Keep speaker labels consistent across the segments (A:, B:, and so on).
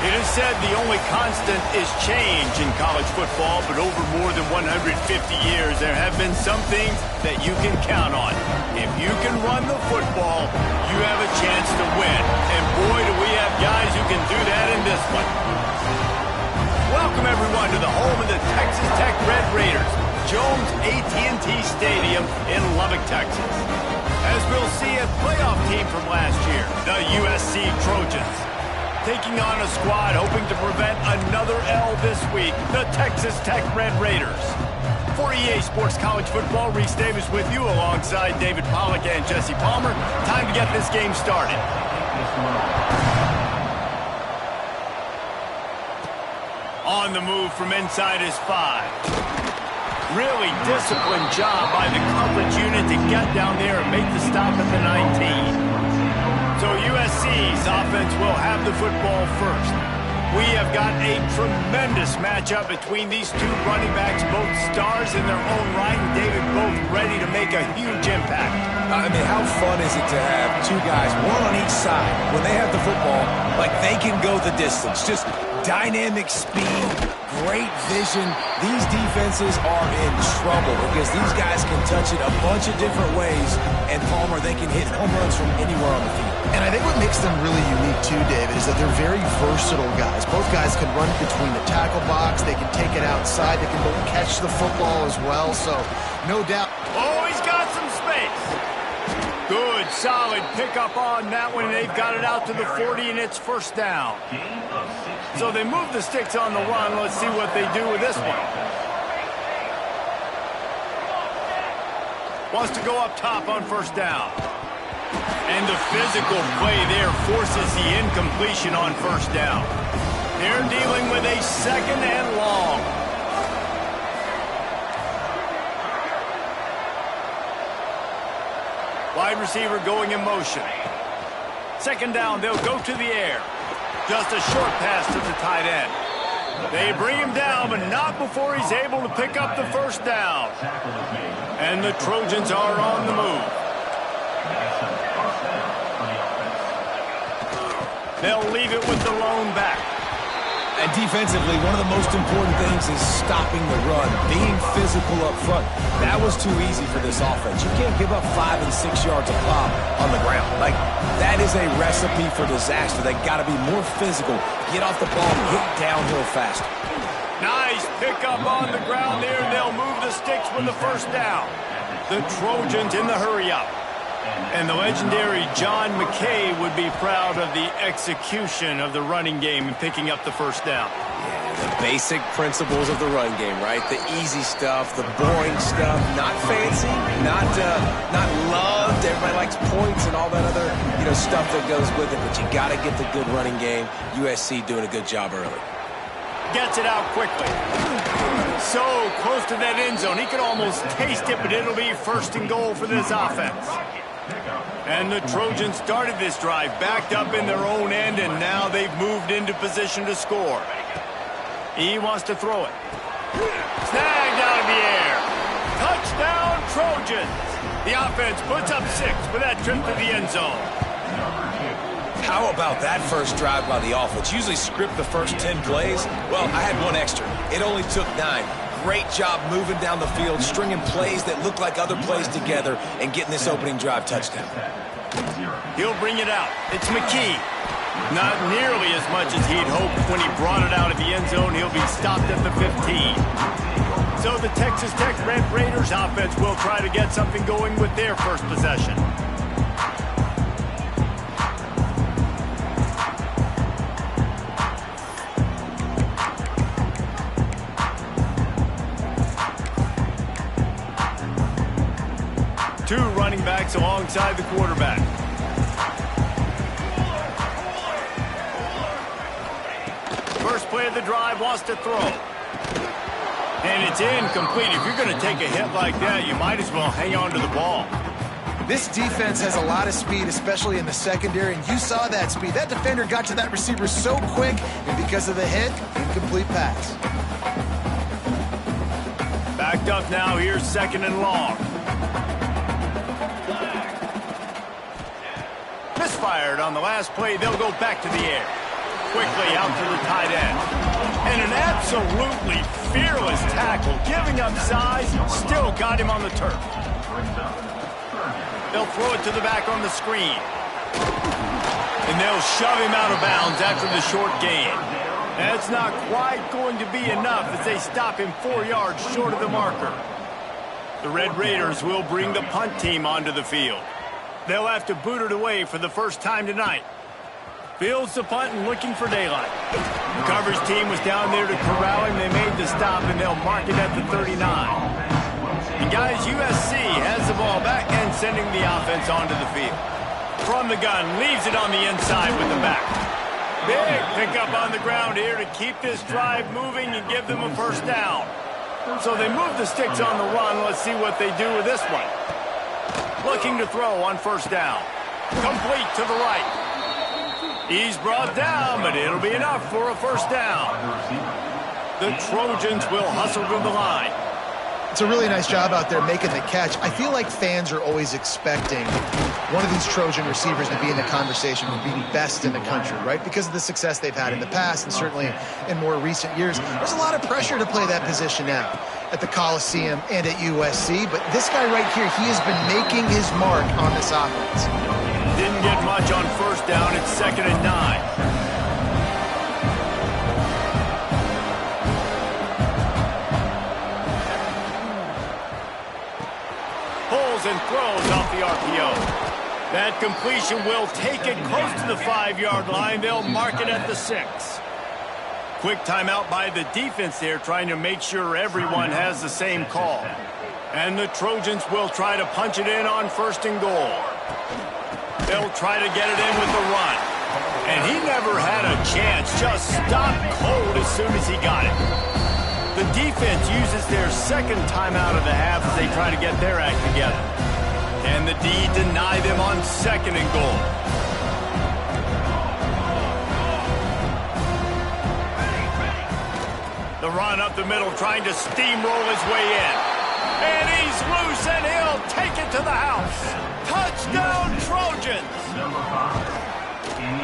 A: It is said the only constant is change in college football, but over more than 150 years, there have been some things that you can count on. If you can run the football, you have a chance to win. And boy, do we have guys who can do that in this one. Welcome, everyone, to the home of the Texas Tech Red Raiders, Jones AT&T Stadium in Lubbock, Texas. As we'll see, a playoff team from last year, the USC Trojans, taking on a squad hoping to prevent another L this week, the Texas Tech Red Raiders. For EA Sports College Football, Reese Davis with you alongside David Pollack and Jesse Palmer. Time to get this game started. On the move from inside his 5. Really disciplined job by the coverage unit to get down there and make the stop at the 19. So USC's offense will have the football first. We have got a tremendous matchup between these two running backs, both stars in their own right, and David, both ready to make a huge impact.
B: I mean, how fun is it to have two guys, one on each side, when they have the football, like they can go the distance. Just dynamic speed, great vision. These defenses are in trouble because these guys can touch it a bunch of different ways, and Palmer, they can hit home runs from anywhere on the field.
C: And I think what makes them really unique too, David, is that they're very versatile guys. Both guys can run between the tackle box. They can take it outside. They can both catch the football as well. So, no doubt.
A: Oh, he's got some space. Good, solid pickup on that one. They've got it out to the 40, and it's first down. So they move the sticks on the run. Let's see what they do with this one. Wants to go up top on first down. And the physical play there forces the incompletion on first down. They're dealing with a second and long. Wide receiver going in motion. Second down, they'll go to the air. Just a short pass to the tight end. They bring him down, but not before he's able to pick up the first down. And the Trojans are on the move. They'll leave it with the lone back.
B: And defensively, one of the most important things is stopping the run, being physical up front. That was too easy for this offense. You can't give up 5 and 6 yards a pop on the ground. Like, that is a recipe for disaster. They got to be more physical, get off the ball, get downhill faster.
A: Nice pickup on the ground there. They'll move the sticks with the first down. The Trojans in the hurry-up. And the legendary John McKay would be proud of the execution of the running game and picking up the first down.
B: Yeah, the basic principles of the run game, right? The easy stuff, the boring stuff, not fancy, not loved. Everybody likes points and all that other, stuff that goes with it. But you got to get the good running game. USC doing a good job early.
A: Gets it out quickly. So close to that end zone. He could almost taste it, but it'll be first and goal for this offense. And the Trojans started this drive backed up in their own end, and now they've moved into position to score. He wants to throw it. Snagged out of the air. Touchdown, Trojans. The offense puts up 6 for that trip to the end zone.
B: How about that first drive by the offense? Usually script the first 10 plays. Well, I had one extra. It only took 9. Great job moving down the field, stringing plays that look like other plays together, and getting this opening drive touchdown.
A: He'll bring it out. It's McKee. Not nearly as much as he'd hoped when he brought it out of the end zone. He'll be stopped at the 15. So the Texas Tech Red Raiders offense will try to get something going with their first possession. Two running backs alongside the quarterback. First play of the drive, wants to throw. And it's incomplete. If you're going to take a hit like that, you might as well hang on to the ball.
C: This defense has a lot of speed, especially in the secondary, and you saw that speed. That defender got to that receiver so quick, and because of the hit, incomplete pass.
A: Backed up now, here's second and long. Misfired on the last play. They'll go back to the air. quickly out to the tight end. And an absolutely fearless tackle, giving up size, still got him on the turf. They'll throw it to the back on the screen. And they'll shove him out of bounds after the short gain. That's not quite going to be enough as they stop him 4 yards short of the marker. The Red Raiders will bring the punt team onto the field. They'll have to boot it away for the first time tonight. Fields the punt and looking for daylight. The coverage team was down there to corral him. They made the stop, and they'll mark it at the 39. And guys, USC has the ball back and sending the offense onto the field. From the gun, leaves it on the inside with the back. Big pickup on the ground here to keep this drive moving and give them a first down. So they move the sticks on the run. Let's see what they do with this one. Looking to throw on first down. Complete to the right. He's brought down, but it'll be enough for a first down. The Trojans will hustle to the line.
C: It's a really nice job out there making the catch. I feel like fans are always expecting one of these Trojan receivers to be in the conversation for being best in the country, right? Because of the success they've had in the past and certainly in more recent years. There's a lot of pressure to play that position now at the Coliseum and at USC. But this guy right here, he has been making his mark on this offense.
A: Didn't get much on first down. It's 2nd and 9. And throws off the RPO. That completion will take it close to the 5-yard line. They'll mark it at the 6. Quick timeout by the defense there, trying to make sure everyone has the same call. And the Trojans will try to punch it in on 1st and goal. They'll try to get it in with the run. And he never had a chance, just stopped cold as soon as he got it. The defense uses their 2nd timeout of the half as they try to get their act together. And the D deny them on 2nd and goal. The run up the middle, trying to steamroll his way in. And he's loose, and he'll take it to the house. Touchdown, Trojans!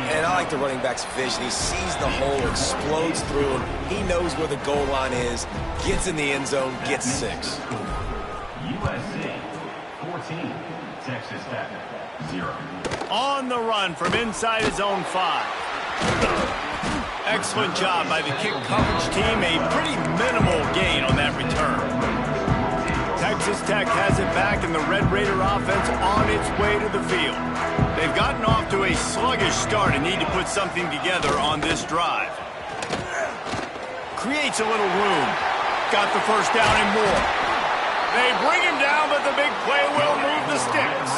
B: And I like the running back's vision. He sees the hole, explodes through it. He knows where the goal line is, gets in the end zone, gets 6.
D: USC 14, Texas Tech 0.
A: On the run from inside his own 5. Excellent job by the kick coverage team. A pretty minimal gain on that return. Texas Tech has it back, and the Red Raider offense on its way to the field. They've gotten off to a sluggish start and need to put something together on this drive. Creates a little room. Got the first down and more. They bring him down, but the big play will move the sticks.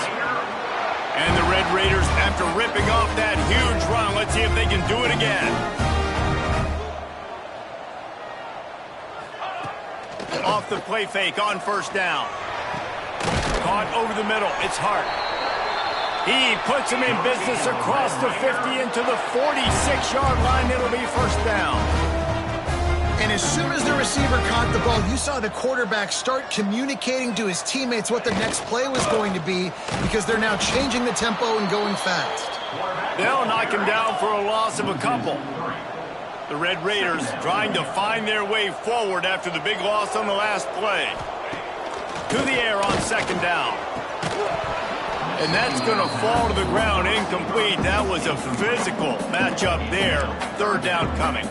A: And the Red Raiders, after ripping off that huge run, let's see if they can do it again. Off the play fake on first down. Caught over the middle. It's Hart. He puts him in business across the 50 into the 46-yard line. It'll be first down.
C: And as soon as the receiver caught the ball, you saw the quarterback start communicating to his teammates what the next play was going to be, because they're now changing the tempo and going fast.
A: They'll knock him down for a loss of a couple. The Red Raiders trying to find their way forward after the big loss on the last play. To the air on 2nd down. And that's going to fall to the ground incomplete. That was a physical matchup there. 3rd down coming.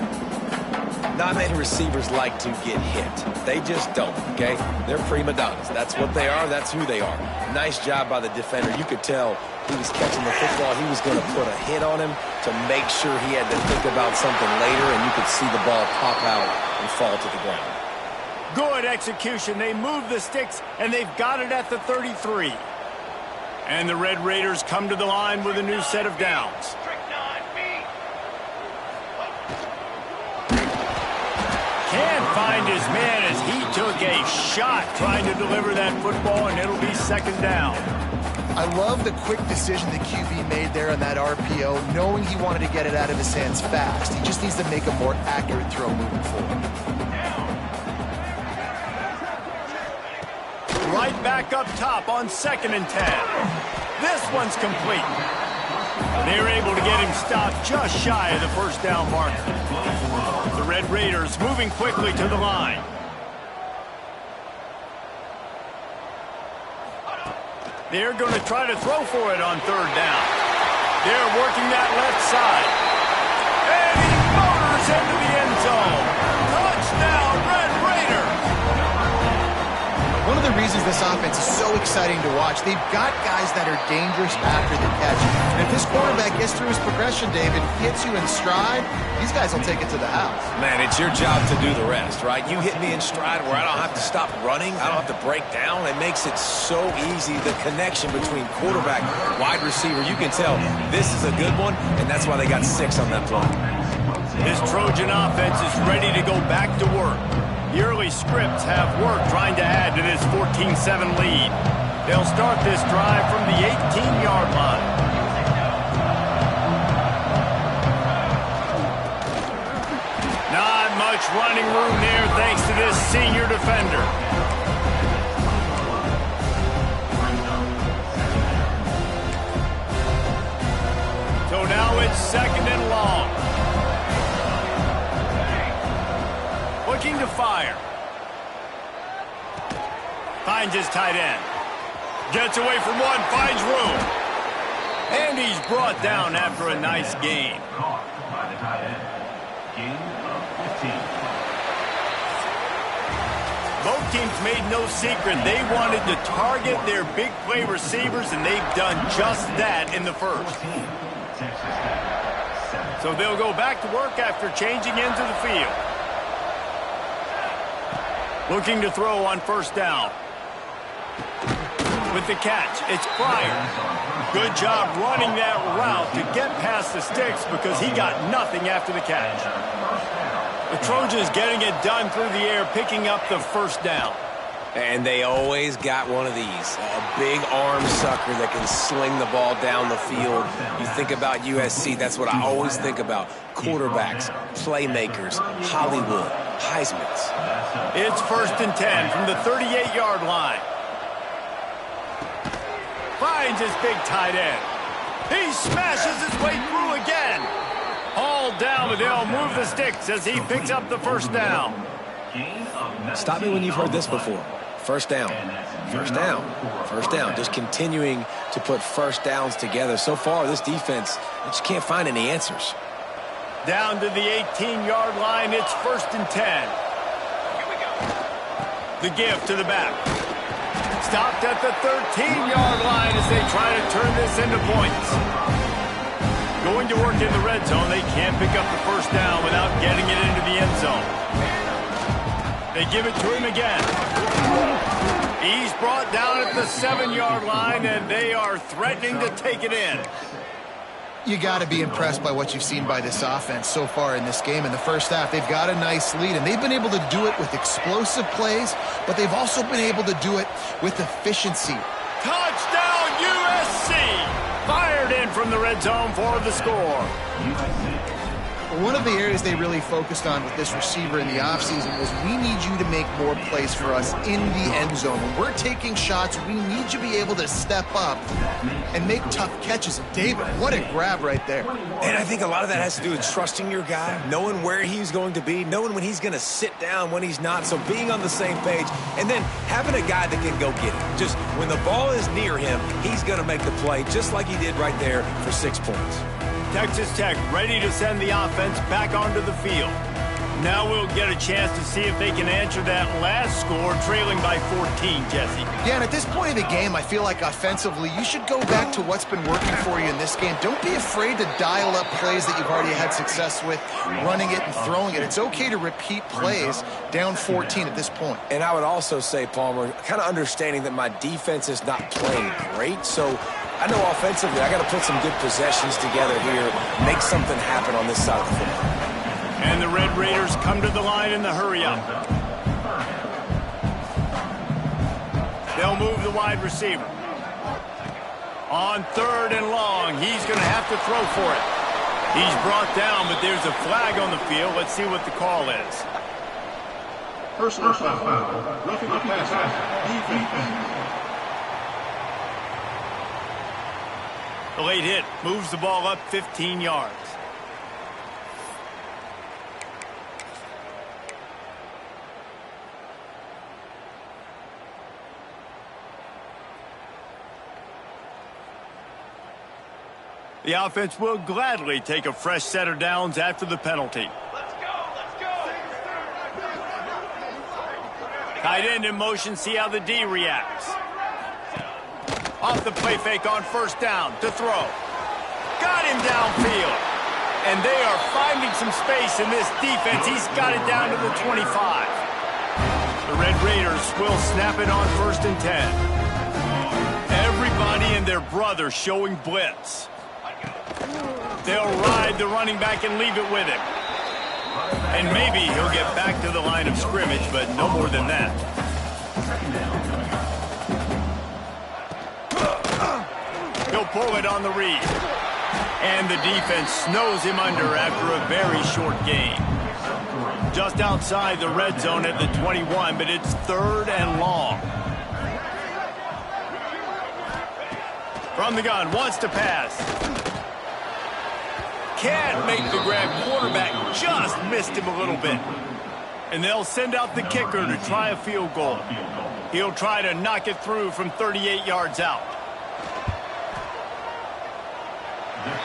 B: Not many receivers like to get hit. They just don't, okay? They're prima donnas. That's what they are. That's who they are. Nice job by the defender. You could tell he was catching the football. He was going to put a hit on him to make sure he had to think about something later, and you could see the ball pop out and fall to the ground.
A: Good execution. They move the sticks, and they've got it at the 33. And the Red Raiders come to the line with a new set of downs. Can't find his man as he took a shot trying to deliver that football, and it'll be 2nd down.
C: I love the quick decision the QB made there on that RPO, knowing he wanted to get it out of his hands fast. He just needs to make a more accurate throw moving forward.
A: Right back up top on 2nd and 10. This one's complete. They're able to get him stopped just shy of the first down marker. The Red Raiders moving quickly to the line. They're going to try to throw for it on third down. They're working that left side. And he motors into the end zone. Touchdown, Red Raiders!
C: One of the reasons this offense is so exciting to watch, they've got guys that are dangerous after the catch. And if this quarterback gets through his progression, David, hits you in stride, these guys will take it to the house.
B: Man, it's your job to do the rest, right? You hit me in stride where I don't have to stop running. I don't have to break down. It makes it so easy. The connection between quarterback, wide receiver, you can tell this is a good one, and that's why they got 6 on that play.
A: This Trojan offense is ready to go back to work. The early scripts have worked trying to add to this 14-7 lead. They'll start this drive from the 18-yard line. Not much running room there thanks to this senior defender. So now it's 2nd and long. Looking to fire. Finds his tight end. Gets away from one, finds room. And he's brought down after a nice gain.
D: Caught by the tight end. Gain of 15.
A: Both teams made no secret they wanted to target their big play receivers, and they've done just that in the first. So they'll go back to work after changing into the field. Looking to throw on first down. With the catch, it's Pryor. Good job running that route to get past the sticks because he got nothing after the catch. The Trojans getting it done through the air, picking up the first down.
B: And they always got one of these, a big arm sucker that can sling the ball down the field. You think about USC, that's what I always think about. Quarterbacks, playmakers, Hollywood, Heismans.
A: It's 1st and 10 from the 38-yard line. Finds his big tight end. He smashes his way through again. All down, but they'll move the sticks as he picks up the first down.
B: Stop me when you've heard this before. First down, first down, first down. Just continuing to put first downs together. So far, this defense, I just can't find any answers.
A: Down to the 18-yard line, it's 1st and 10. The give to the back. Stopped at the 13-yard line as they try to turn this into points. Going to work in the red zone, they can't pick up the first down without getting it into the end zone. They give it to him again. He's brought down at the 7-yard line, and they are threatening to take it in.
C: You got to be impressed by what you've seen by this offense so far in this game. In the first half, they've got a nice lead, and they've been able to do it with explosive plays, but they've also been able to do it with efficiency.
A: Touchdown, USC! Fired in from the red zone for the score.
C: One of the areas they really focused on with this receiver in the offseason was we need you to make more plays for us in the end zone. When we're taking shots, we need you to be able to step up and make tough catches. And David, what a grab right there.
B: And I think a lot of that has to do with trusting your guy, knowing where he's going to be, knowing when he's going to sit down, when he's not. So being on the same page, and then having a guy that can go get it. Just when the ball is near him, he's going to make the play just like he did right there for 6 points.
A: Texas Tech ready to send the offense back onto the field. Now we'll get a chance to see if they can answer that last score, trailing by 14, Jesse.
C: Yeah, and at this point of the game, I feel like offensively, you should go back to what's been working for you in this game. Don't be afraid to dial up plays that you've already had success with, running it and throwing it. It's okay to repeat plays down 14 at this point.
B: And I would also say, Palmer, kind of understanding that my defense is not playing great, so I know offensively I got to put some good possessions together here, make something happen on this side of the football.
A: And the Red Raiders come to the line in the hurry-up. They'll move the wide receiver. On 3rd and long, he's going to have to throw for it. He's brought down, but there's a flag on the field. Let's see what the call is.
E: Personal foul. Roughing the passer. Defense.
A: The late hit moves the ball up 15 yards. The offense will gladly take a fresh set of downs after the penalty.
D: Let's go.
A: Tight end in motion, see how the D reacts. Off the play fake on first down to throw. Got him downfield. And they are finding some space in this defense. He's got it down to the 25. The Red Raiders will snap it on 1st and 10. Everybody and their brother showing blitz. They'll ride the running back and leave it with him. And maybe he'll get back to the line of scrimmage, but no more than that. He'll pull it on the read. And the defense snows him under after a very short gain. Just outside the red zone at the 21, but it's 3rd and long. From the gun, wants to pass. Can't make the grab. Quarterback just missed him a little bit. And they'll send out the kicker to try a field goal. He'll try to knock it through from 38 yards out.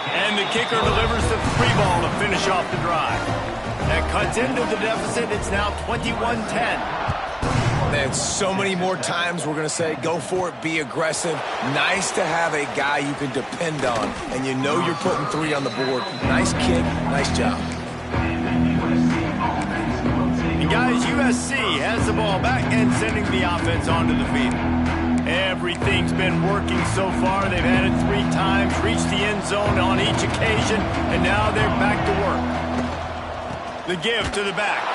A: And the kicker delivers the 3-ball to finish off the drive. That cuts into the deficit. It's now 21-10.
B: Man, so many more times we're going to say, go for it, be aggressive. Nice to have a guy you can depend on, and you know you're putting 3 on the board. Nice kick, nice job.
A: And guys, USC has the ball back and sending the offense onto the field. Everything's been working so far. They've had it 3 times, reached the end zone on each occasion, and now they're back to work. The give to the back.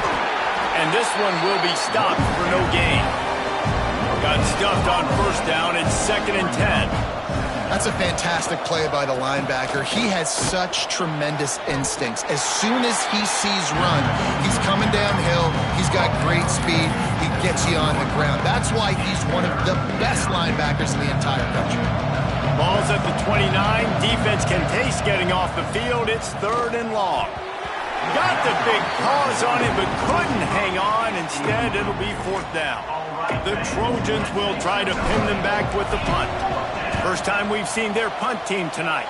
A: And this one will be stopped for no gain. Got stuffed on 1st down. It's 2nd and 10.
C: That's a fantastic play by the linebacker. He has such tremendous instincts. As soon as he sees run, he's coming downhill. He's got great speed. He gets you on the ground. That's why he's one of the best linebackers in the entire country.
A: Ball's at the 29. Defense can taste getting off the field. It's 3rd and long. Got the big paws on it, but couldn't hang on. Instead, it'll be 4th down. The Trojans will try to pin them back with the punt. First time we've seen their punt team tonight.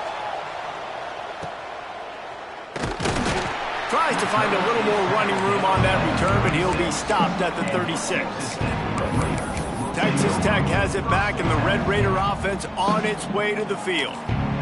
A: Tries to find a little more running room on that return, but he'll be stopped at the 36. Texas Tech has it back, and the Red Raider offense on its way to the field.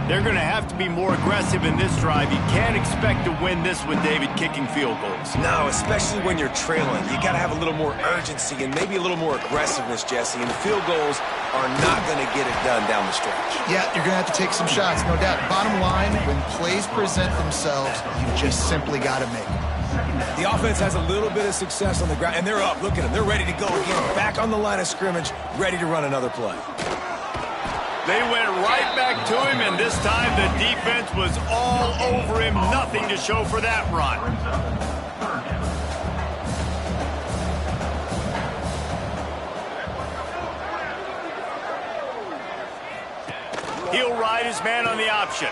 A: They're going to have to be more aggressive in this drive. You can't expect to win this with David kicking field goals.
B: No, especially when you're trailing. You got to have a little more urgency and maybe a little more aggressiveness, Jesse. And field goals are not going to get it done down the stretch.
C: Yeah, you're going to have to take some shots, no doubt. Bottom line, when plays present themselves, you just simply got to make them.
B: The offense has a little bit of success on the ground, and they're up. Look at them. They're ready to go again. Back on the line of scrimmage, ready to run another play.
A: They went right back to him, and this time the defense was all over him. Nothing to show for that run. He'll ride his man on the option.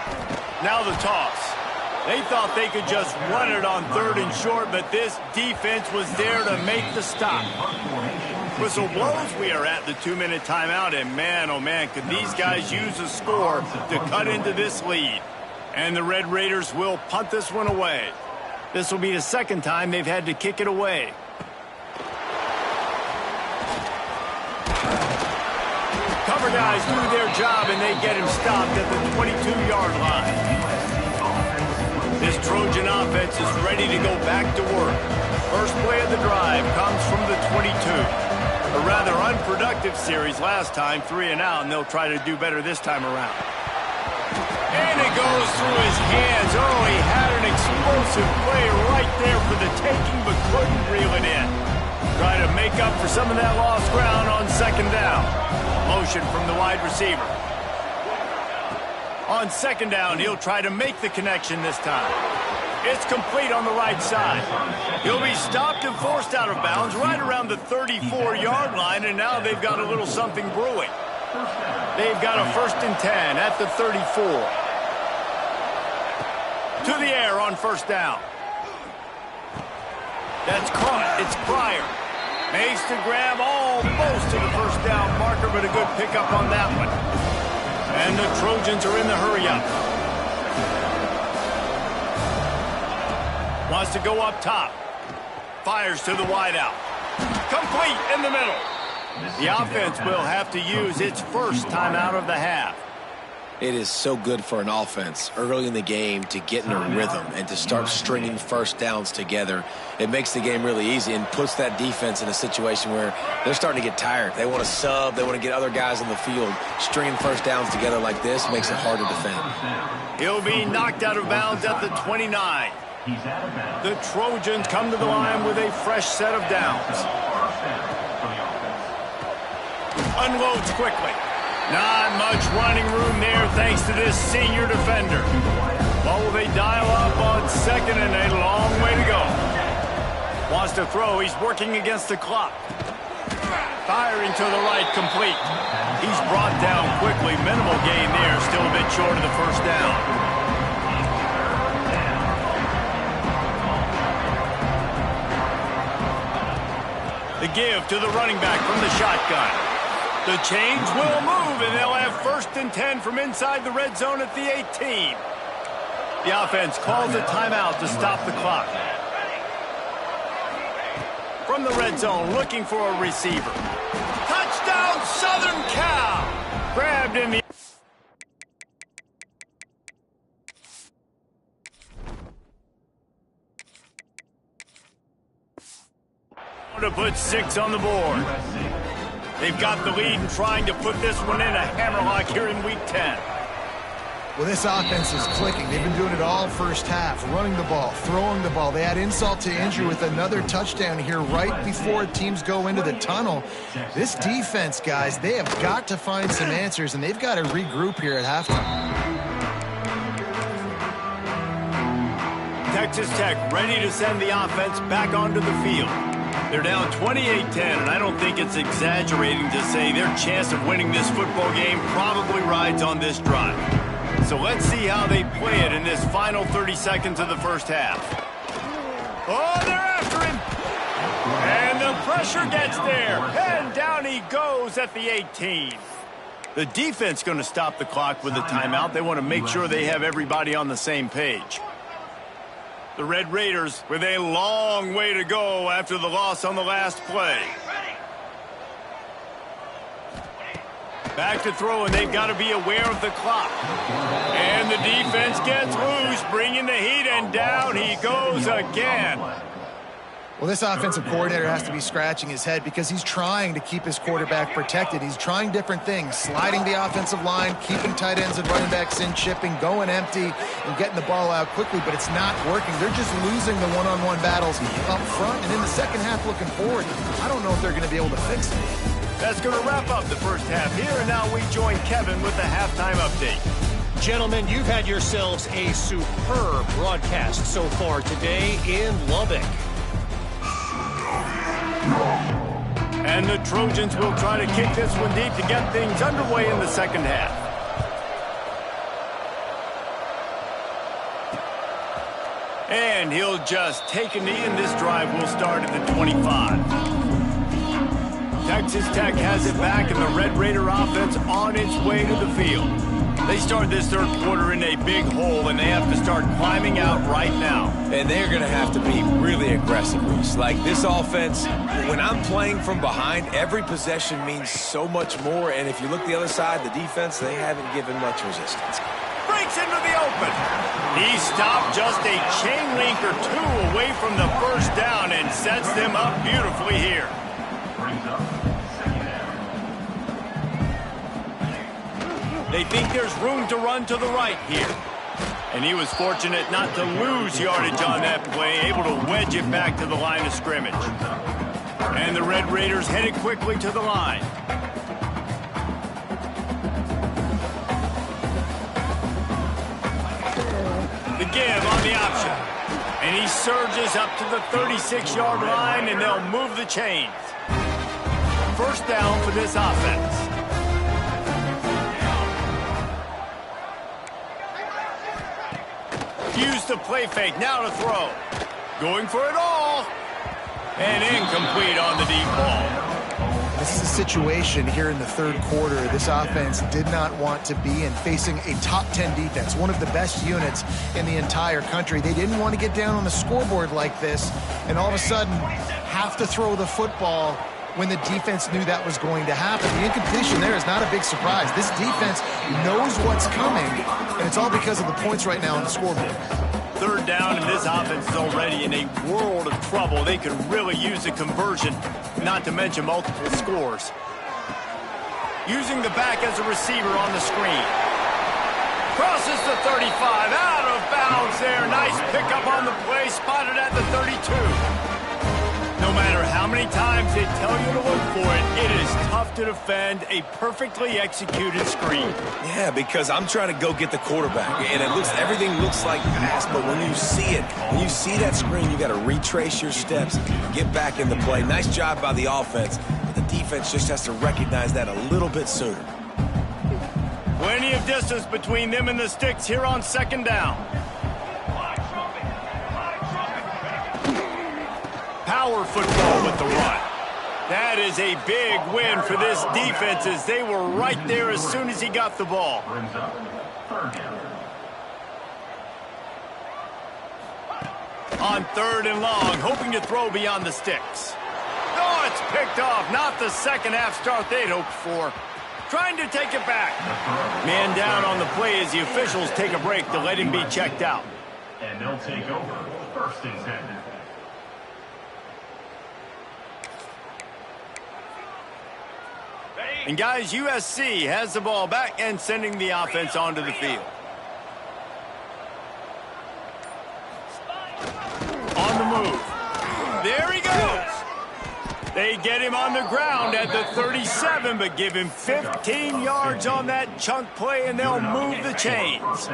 A: Now the toss. They thought they could just run it on 3rd and short, but this defense was there to make the stop. Whistle blows, we are at the 2-minute timeout, and man, oh man, could these guys use a score to cut into this lead. And the Red Raiders will punt this one away. This will be the 2nd time they've had to kick it away. Cover guys do their job, and they get him stopped at the 22-yard line. This Trojan offense is ready to go back to work. First play of the drive comes from the 22. A rather unproductive series last time, 3 and out, and they'll try to do better this time around. And it goes through his hands. Oh, he had an explosive play right there for the taking, but couldn't reel it in. Try to make up for some of that lost ground on 2nd down. Motion from the wide receiver. On 2nd down, he'll try to make the connection this time. It's complete on the right side. He'll be stopped and forced out of bounds right around the 34-yard line, and now they've got a little something brewing. They've got a 1st and 10 at the 34. To the air on first down. That's caught. It's Pryor. Makes the grab almost to the first down marker, but a good pickup on that one. And the Trojans are in the hurry-up. Wants to go up top. Fires to the wideout. Complete in the middle. The offense will have to use its first timeout of the half.
B: It is so good for an offense early in the game to get in a rhythm and to start stringing first downs together. It makes the game really easy and puts that defense in a situation where they're starting to get tired. They want to sub. They want to get other guys on the field. Stringing first downs together like this makes it hard to defend.
A: He'll be knocked out of bounds at the 29. The Trojans come to the line with a fresh set of downs. Unloads quickly. Not much running room there thanks to this senior defender. What will they dial up on second and a long way to go? Wants to throw. He's working against the clock. Firing to the right, complete. He's brought down quickly. Minimal gain there. Still a bit short of the first down. The give to the running back from the shotgun. The change will move, and they'll have first and 10 from inside the red zone at the 18. The offense calls a timeout to stop the clock. From the red zone, looking for a receiver. Touchdown, Southern Cal! Grabbed in the... to put 6 on the board. They've got the lead and trying to put this one in a hammerlock here in Week 10.
C: Well, this offense is clicking. They've been doing it all first half, running the ball, throwing the ball. They add insult to injury with another touchdown here right before teams go into the tunnel. This defense, guys, they have got to find some answers, and they've got to regroup here at halftime.
A: Texas Tech ready to send the offense back onto the field. They're down 28-10, and I don't think it's exaggerating to say their chance of winning this football game probably rides on this drive. So let's see how they play it in this final 30 seconds of the first half. Oh, they're after him! And the pressure gets there, and down he goes at the 18. The defense going to stop the clock with a timeout. They want to make sure they have everybody on the same page. The Red Raiders with a long way to go after the loss on the last play. Back to throw, and they've got to be aware of the clock. And the defense gets loose, bringing the heat, and down he goes again.
C: Well, this offensive coordinator has to be scratching his head because he's trying to keep his quarterback protected. He's trying different things, sliding the offensive line, keeping tight ends and running backs in, chipping, going empty, and getting the ball out quickly, but it's not working. They're just losing the one-on-one battles up front, and in the second half looking forward, I don't know if they're going to be able to fix it.
A: That's going to wrap up the first half here, and now we join Kevin with the halftime update.
F: Gentlemen, you've had yourselves a superb broadcast so far today in Lubbock.
A: And the Trojans will try to kick this one deep to get things underway in the second half. And he'll just take a knee, and this drive will start at the 25. Texas Tech has it back, and the Red Raider offense on its way to the field. They start this third quarter in a big hole, and they have to start climbing out right now.
B: And they're going to have to be really aggressive, Reese. Like this offense, when I'm playing from behind, every possession means so much more. And if you look the other side, the defense, they haven't given much resistance.
A: Breaks into the open. He stopped just a chain link or two away from the first down and sets them up beautifully here. They think there's room to run to the right here. And he was fortunate not to lose yardage on that play, able to wedge it back to the line of scrimmage. And the Red Raiders headed quickly to the line. The give on the option. And he surges up to the 36-yard line, and they'll move the chains. First down for this offense. Use the play fake. Now to throw. Going for it all. And incomplete on the deep ball.
C: This is a situation here in the third quarter this offense did not want to be in, facing a top 10 defense, one of the best units in the entire country. They didn't want to get down on the scoreboard like this and all of a sudden have to throw the football when the defense knew that was going to happen. The incompletion there is not a big surprise. This defense knows what's coming, and it's all because of the points right now on the scoreboard.
A: Third down, and this offense is already in a world of trouble. They could really use a conversion, not to mention multiple scores. Using the back as a receiver on the screen. Crosses the 35, out of bounds there. Nice pickup on the play, spotted at the 32. No matter how many times they tell you to look for it, it is tough to defend a perfectly executed screen.
B: Yeah, because I'm trying to go get the quarterback, and everything looks like pass, but when you see it, when you see that screen, you got to retrace your steps, get back in the play. Nice job by the offense, but the defense just has to recognize that a little bit sooner.
A: Plenty of distance between them and the sticks here on second down. Power football with the run. That is a big win for this defense as they were right there as soon as he got the ball.
D: Brings up third down.
A: On third and long, hoping to throw beyond the sticks. Oh, it's picked off. Not the second half start they'd hoped for. Trying to take it back. Man down on the play as the officials take a break to let him be checked out.
D: And they'll take over first and 10.
A: And guys, USC has the ball back and sending the offense onto the field. On the move. There he goes. They get him on the ground at the 37, but give him 15 yards on that chunk play, and they'll move the chains.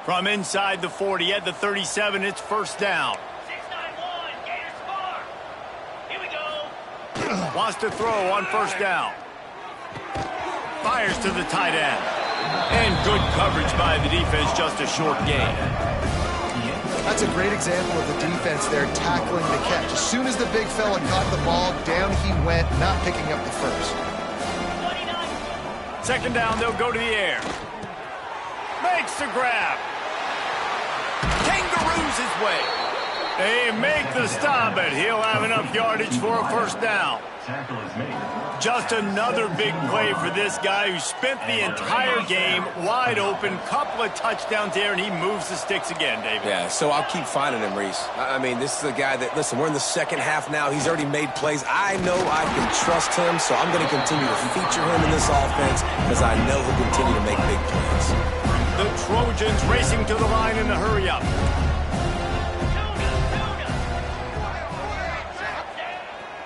A: From inside the 40 at the 37, it's first down.
G: 691, Gators Farm. Here we go.
A: Wants to throw on first down. Fires to the tight end. And good coverage by the defense, just a short gain.
C: That's a great example of the defense there tackling the catch. As soon as the big fella caught the ball, down he went, not picking up the first.
A: Second down, they'll go to the air. Makes the grab. Kangaroos his way. They make the stop, but he'll have enough yardage for a first down.
D: Tackle is made.
A: Just another big play for this guy who spent the entire game wide open. Couple of touchdowns there, and he moves the sticks again, David.
B: Yeah, so I'll keep finding him, Reese. I mean, this is a guy that, listen, we're in the second half now. He's already made plays. I know I can trust him, so I'm going to continue to feature him in this offense because I know he'll continue to make big plays.
A: The Trojans racing to the line in the hurry-up.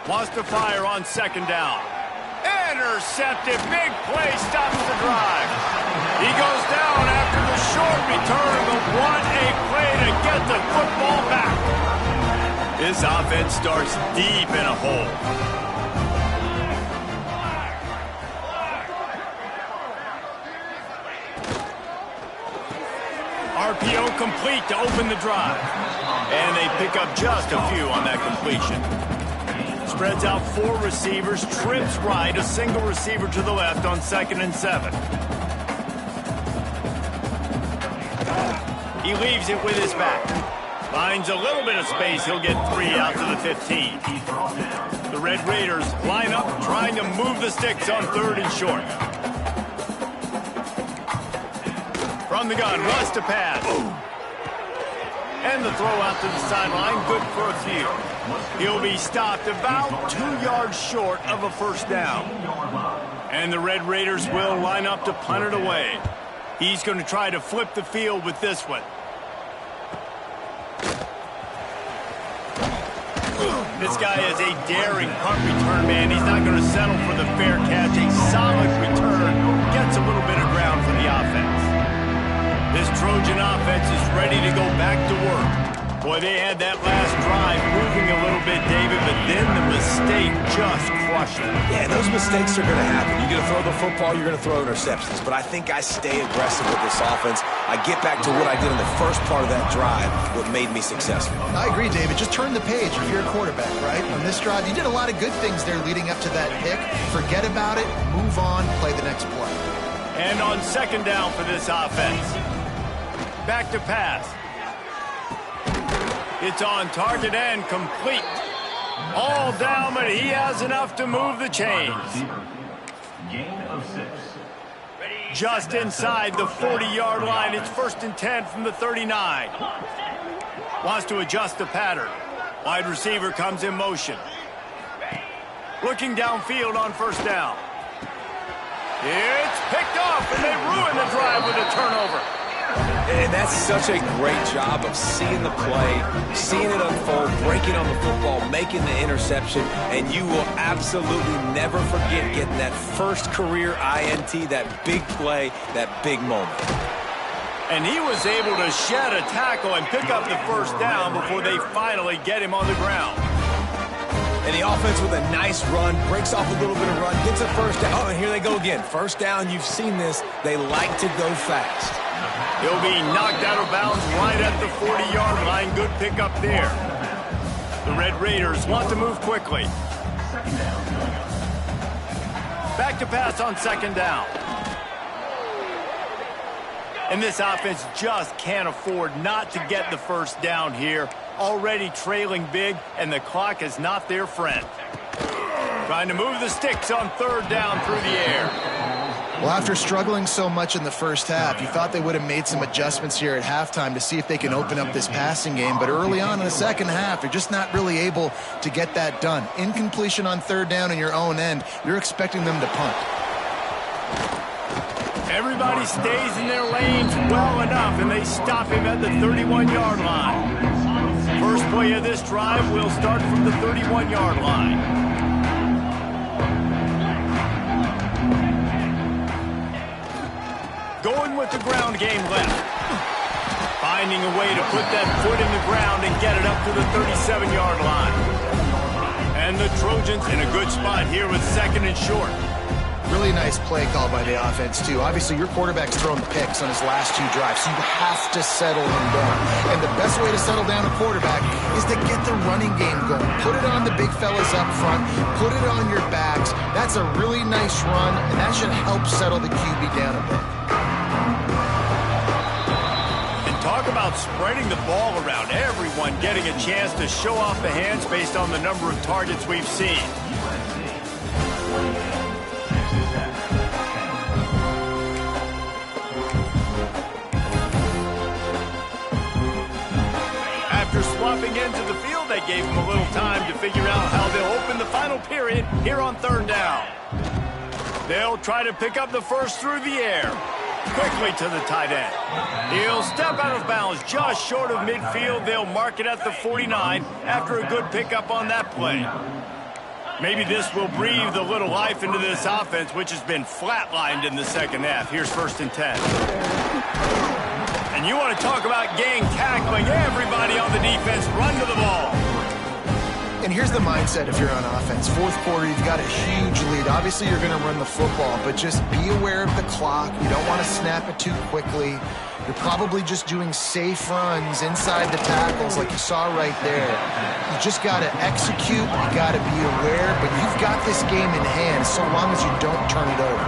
A: Wants to fire on second down. Intercepted. Big play stops the drive. He goes down after the short return, but what a play to get the football back. This offense starts deep in a hole. RPO complete to open the drive. And they pick up just a few on that completion. Spreads out four receivers, trips right, a single receiver to the left on 2nd and 7. He leaves it with his back. Finds a little bit of space. He'll get 3 out to the 15. The Red Raiders line up, trying to move the sticks on 3rd and short. From the gun, wants to pass. And the throw out to the sideline, good for a few. He'll be stopped about 2 yards short of a first down. And the Red Raiders will line up to punt it away. He's going to try to flip the field with this one. This guy is a daring punt return man. He's not going to settle for the fair catch. A solid return. Gets a little bit of ground for the offense. This Trojan offense is ready to go back to work. Boy, they had that last drive moving a little bit, David, but then the mistake just crushed them.
B: Yeah, those mistakes are going to happen. You're going to throw the football, you're going to throw interceptions. But I think I stay aggressive with this offense. I get back to what I did in the first part of that drive, what made me successful.
C: I agree, David. Just turn the page if you're a quarterback, right? On this drive, you did a lot of good things there leading up to that pick. Forget about it, move on, play the next play.
A: And on second down for this offense. Back to pass. It's on target and complete. All down, but he has enough to move the chains.
D: Gain of 6.
A: Just inside the 40-yard line. It's 1st and 10 from the 39. Wants to adjust the pattern. Wide receiver comes in motion. Looking downfield on first down. It's picked off, and they ruin the drive with a turnover.
B: And that's such a great job of seeing the play, seeing it unfold, breaking on the football, making the interception, and you will absolutely never forget getting that first career INT, that big play, that big moment.
A: And he was able to shed a tackle and pick up the first down before they finally get him on the ground.
B: And the offense with a nice run, breaks off a little bit of run, gets a first down. Oh, and here they go again. First down, you've seen this. They like to go fast.
A: He'll be knocked out of bounds right at the 40-yard line. Good pickup there. The Red Raiders want to move quickly. Back to pass on second down. And this offense just can't afford not to get the first down here. Already trailing big, and the clock is not their friend. Trying to move the sticks on third down through the air.
C: Well, after struggling so much in the first half, you thought they would have made some adjustments here at halftime to see if they can open up this passing game. But early on in the second half, you're just not really able to get that done. Incompletion on third down in your own end, you're expecting them to punt.
A: Everybody stays in their lanes well enough, and they stop him at the 31-yard line. First play of this drive will start from the 31-yard line. Going with the ground game left. Finding a way to put that foot in the ground and get it up to the 37-yard line. And the Trojans in a good spot here with second and short.
C: Really nice play call by the offense, too. Obviously, your quarterback's thrown picks on his last two drives, so you have to settle him down. And the best way to settle down a quarterback is to get the running game going. Put it on the big fellas up front. Put it on your backs. That's a really nice run, and that should help settle the QB down a bit.
A: And talk about spreading the ball around. Everyone getting a chance to show off the hands based on the number of targets we've seen. After swapping into the field, they gave him a little time to figure out how they'll open the final period here on third down. They'll try to pick up the first through the air. Quickly to the tight end. He'll step out of bounds just short of midfield. They'll mark it at the 49 after a good pickup on that play. Maybe this will breathe a little life into this offense, which has been flatlined in the second half. Here's 1st and 10. And you want to talk about gang tackling. Everybody on the defense run to the ball.
C: And here's the mindset if you're on offense. Fourth quarter, you've got a huge lead. Obviously, you're going to run the football, but just be aware of the clock. You don't want to snap it too quickly. You're probably just doing safe runs inside the tackles like you saw right there. You just got to execute. You got to be aware, but you've got this game in hand so long as you don't turn it over.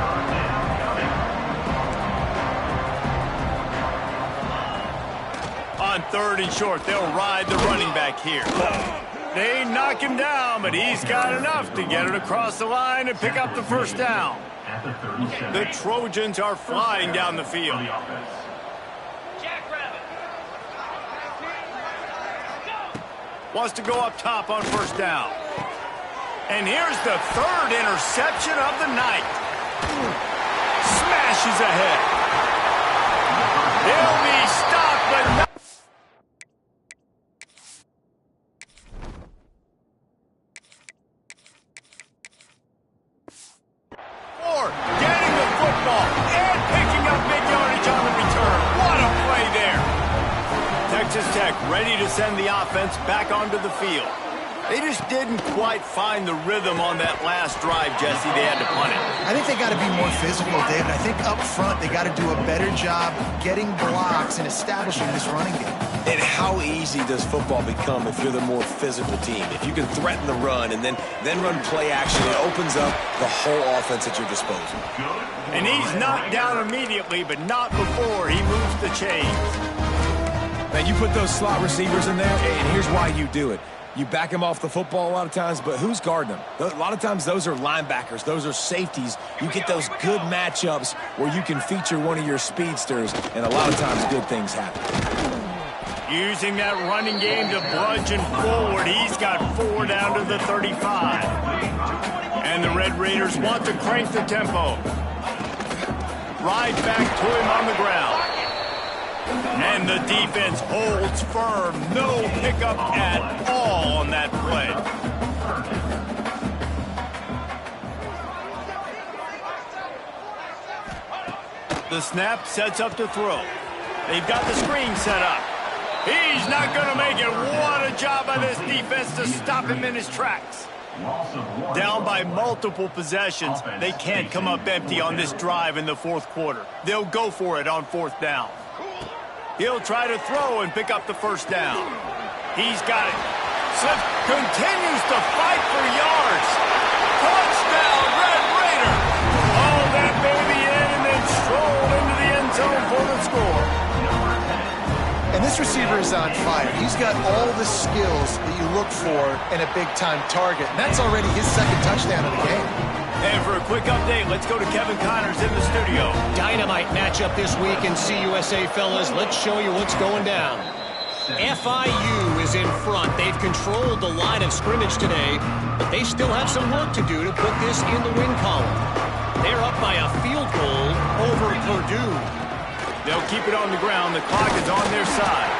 A: On third and short, they'll ride the running back here. They knock him down, but he's got enough to get it across the line and pick up the first down. The Trojans are flying down the field. Wants to go up top on first down. And here's the third interception of the night. Smashes ahead. He'll be stopped, but not. Getting the football and picking up big yardage on the return. What a play there. Texas Tech ready to send the offense back onto the field. They just didn't quite find the rhythm on that last drive, Jesse. They had to punt it.
C: I think they got to be more physical, David. I think up front they got to do a better job getting blocks and establishing this running game.
B: And how easy does football become if you're the more physical team? If you can threaten the run and then run play action, it opens up the whole offense at your disposal.
A: And he's knocked down immediately, but not before he moves the chains.
B: Now, you put those slot receivers in there, and here's why you do it. You back them off the football a lot of times, but who's guarding them? A lot of times those are linebackers. Those are safeties. You get those good matchups where you can feature one of your speedsters, and a lot of times good things happen.
A: Using that running game to bludgeon forward. He's got 4 down to the 35. And the Red Raiders want to crank the tempo. Right back to him on the ground. And the defense holds firm. No pickup at all on that play. The snap sets up to throw. They've got the screen set up. He's not going to make it. What a job by this defense to stop him in his tracks. Down by multiple possessions. They can't come up empty on this drive in the fourth quarter. They'll go for it on 4th down. He'll try to throw and pick up the 1st down. He's got it. Smith continues to fight for yards. Touchdown, Red Raider. Haul that baby in and then stroll into the end zone for the score.
C: And this receiver is on fire. He's got all the skills that you look for in a big-time target. And that's already his 2nd touchdown of the game.
A: And for a quick update, let's go to Kevin Connors in the studio.
F: Dynamite matchup this week in CUSA, fellas. Let's show you what's going down. FIU is in front. They've controlled the line of scrimmage today, but they still have some work to do to put this in the win column. They're up by a field goal over Purdue.
A: They'll keep it on the ground. The clock is on their side.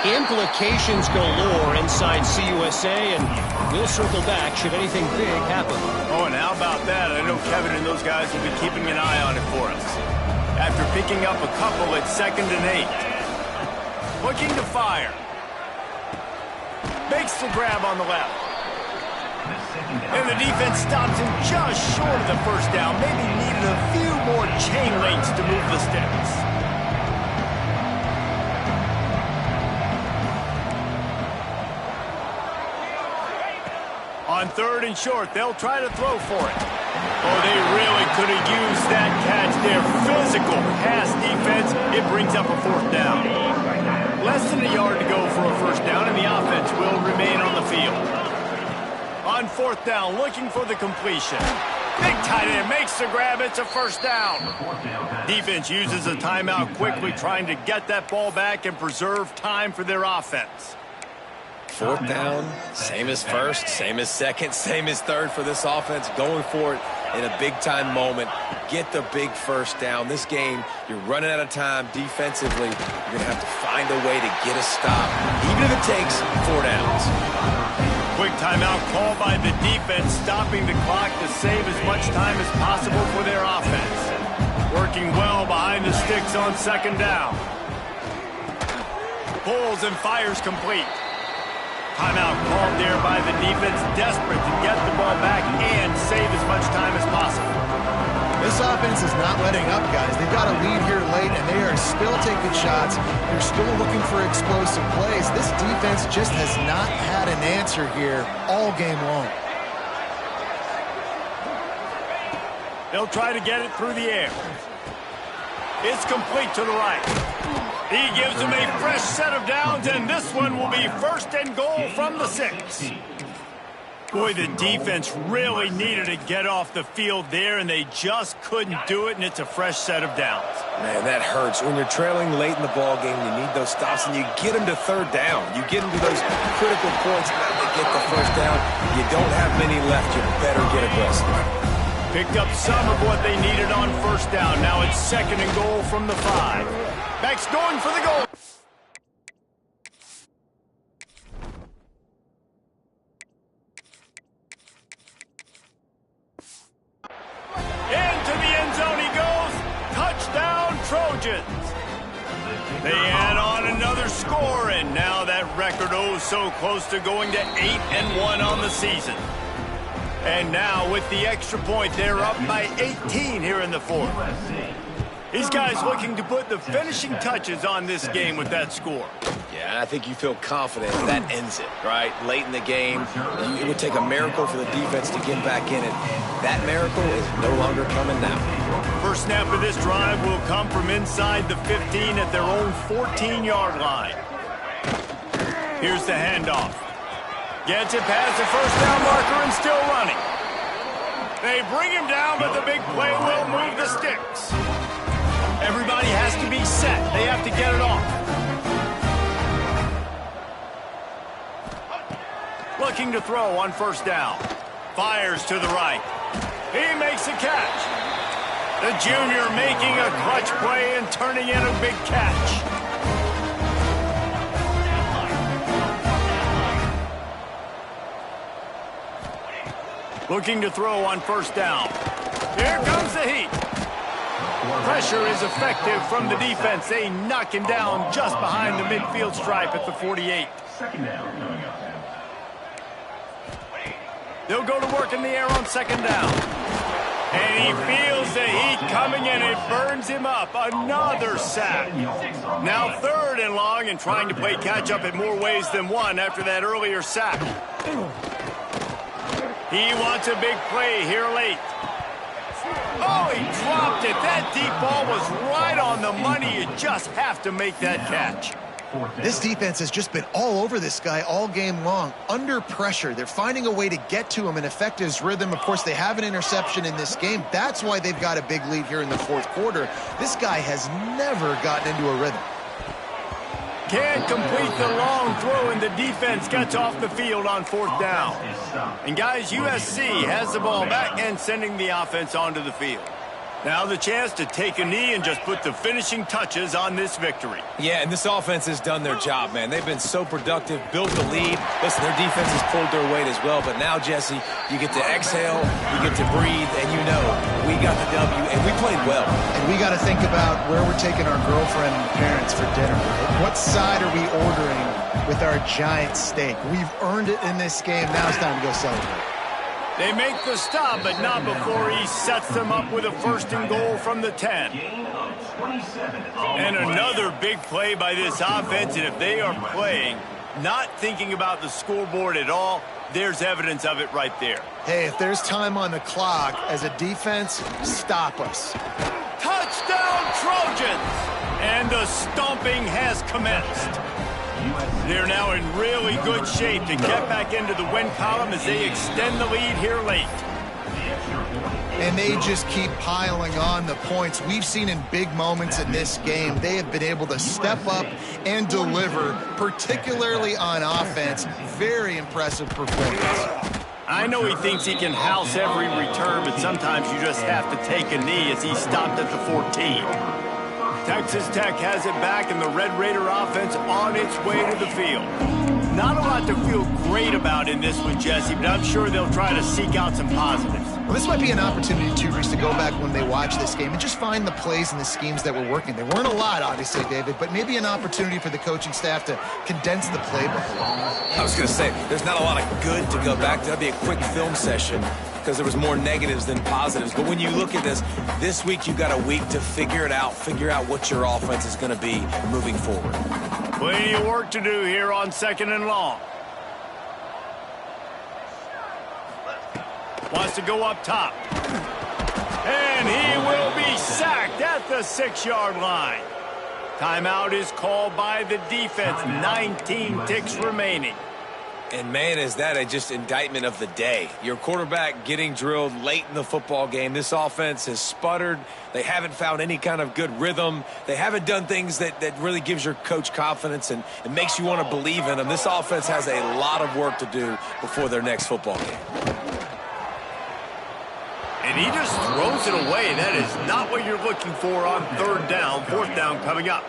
F: Implications galore inside CUSA, and we'll circle back should anything big happen.
A: Oh, and how about that? I know Kevin and those guys will be keeping an eye on it for us. After picking up a couple at 2nd and 8. Looking to fire. Makes the grab on the left. And the defense stops him just short of the 1st down. Maybe needed a few more chain links to move the sticks. On 3rd and short, they'll try to throw for it. Oh, they really could have used that catch there. Physical pass defense. It brings up a 4th down. Less than a yard to go for a 1st down, and the offense will remain on the field. On 4th down, looking for the completion. Big tight end makes the grab. It's a 1st down. Defense uses a timeout quickly, trying to get that ball back and preserve time for their offense.
B: 4th down, same as 1st, same as 2nd, same as 3rd for this offense. Going for it in a big-time moment. Get the big 1st down. This game, you're running out of time defensively. You're going to have to find a way to get a stop, even if it takes 4 downs.
A: Quick timeout called by the defense, stopping the clock to save as much time as possible for their offense. Working well behind the sticks on 2nd down. Pulls and fires complete. Timeout called there by the defense, desperate to get the ball back and save as much time as possible.
C: This offense is not letting up, guys. They've got a lead here late, and they are still taking shots. They're still looking for explosive plays. This defense just has not had an answer here all game long.
A: They'll try to get it through the air. It's complete to the right. He gives them a fresh set of downs, and this one will be 1st and goal from the 6. Boy, the defense really needed to get off the field there, and they just couldn't do it, and it's a fresh set of downs.
B: Man, that hurts. When you're trailing late in the ball game, you need those stops, and you get them to 3rd down. You get them to those critical points, and they get the 1st down. You don't have many left. You better get aggressive.
A: Picked up some of what they needed on 1st down. Now it's 2nd and goal from the 5. Max going for the goal. Into the end zone he goes. Touchdown, Trojans. They add on another score, and now that record so close to going to 8-1 on the season. And now with the extra point, they're up by 18 here in the fourth. These guys looking to put the finishing touches on this game with that score.
B: Yeah, and I think you feel confident that ends it, right? Late in the game, it would take a miracle for the defense to get back in it. That miracle is no longer coming now.
A: First snap of this drive will come from inside the 15 at their own 14-yard line. Here's the handoff. Gets it past the first down marker and still running. They bring him down, but the big play will move the sticks. Everybody has to be set. They have to get it off. Looking to throw on first down. Fires to the right. He makes a catch. The junior making a clutch play and turning in a big catch. Looking to throw on first down. Here comes the heat. Pressure is effective from the defense. They knock him down just behind the midfield stripe at the 48.
D: Second down coming up.
A: They'll go to work in the air on second down. And he feels the heat coming and it burns him up. Another sack. Now third and long and trying to play catch up in more ways than one after that earlier sack. He wants a big play here late. Oh, he dropped it. That deep ball was right on the money. You just have to make that catch.
C: This defense has just been all over this guy all game long. Under pressure, they're finding a way to get to him and affect his rhythm. Of course, they have an interception in this game. That's why they've got a big lead here in the fourth quarter. This guy has never gotten into a rhythm.
A: Can't complete the long throw, and the defense gets off the field on fourth down. And guys, USC has the ball back and sending the offense onto the field. Now the chance to take a knee and just put the finishing touches on this victory.
B: Yeah, and this offense has done their job, man. They've been so productive, built the lead. Listen, their defense has pulled their weight as well. But now, Jesse, you get to exhale, you get to breathe, and you know we got the W, and we played well.
C: And we got to think about where we're taking our girlfriend and parents for dinner. Right? What side are we ordering with our giant steak? We've earned it in this game. Now it's time to go celebrate.
A: They make the stop, but not before he sets them up with a first and goal from the 10. And another big play by this offense, and if they are playing, not thinking about the scoreboard at all, there's evidence of it right there.
C: Hey, if there's time on the clock, as a defense, stop us.
A: Touchdown, Trojans! And the stomping has commenced. They're now in really good shape to get back into the win column as they extend the lead here late.
C: And they just keep piling on the points. We've seen in big moments in this game, they have been able to step up and deliver, particularly on offense. Very impressive performance.
A: I know he thinks he can house every return, but sometimes you just have to take a knee as he stopped at the 14. Texas Tech has it back, and the Red Raider offense on its way to the field. Not a lot to feel great about in this one, Jesse, but I'm sure they'll try to seek out some positives.
C: Well, this might be an opportunity, too, Reese, to go back when they watch this game and just find the plays and the schemes that were working. There weren't a lot, obviously, David, but maybe an opportunity for the coaching staff to condense the playbook a little.
B: I was going to say, there's not a lot of good to go back to. That'd be a quick film session because there was more negatives than positives. But when you look at this week you got a week to figure it out, figure out what your offense is going to be moving forward.
A: Plenty of work to do here on second and long. Wants to go up top. And he will be sacked at the 6-yard line. Timeout is called by the defense. 19 ticks remaining.
B: And, man, is that a just indictment of the day. Your quarterback getting drilled late in the football game. This offense has sputtered. They haven't found any kind of good rhythm. They haven't done things that really gives your coach confidence and it makes you want to believe in them. This offense has a lot of work to do before their next football game.
A: And he just throws it away. That is not what you're looking for on third down. Fourth down coming up.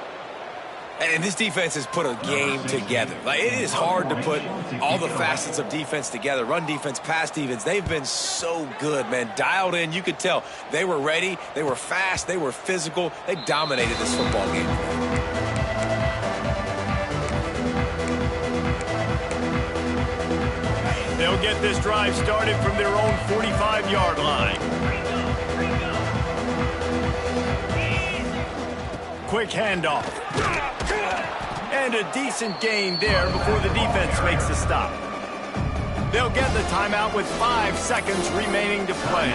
B: And this defense has put a game together. Like, it is hard to put all the facets of defense together. Run defense, pass defense. They've been so good, man. Dialed in. You could tell they were ready. They were fast. They were physical. They dominated this football game.
A: get this drive started from their own 45-yard line. Quick handoff. And a decent gain there before the defense makes the stop. They'll get the timeout with 5 seconds remaining to play.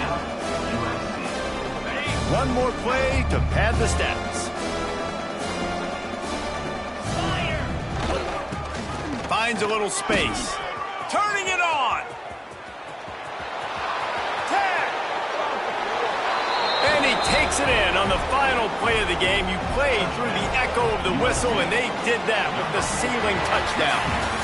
A: One more play to pad the stats. Finds a little space. Turning it on. And he takes it in on the final play of the game. You played through the echo of the whistle, and they did that with the sealing touchdown.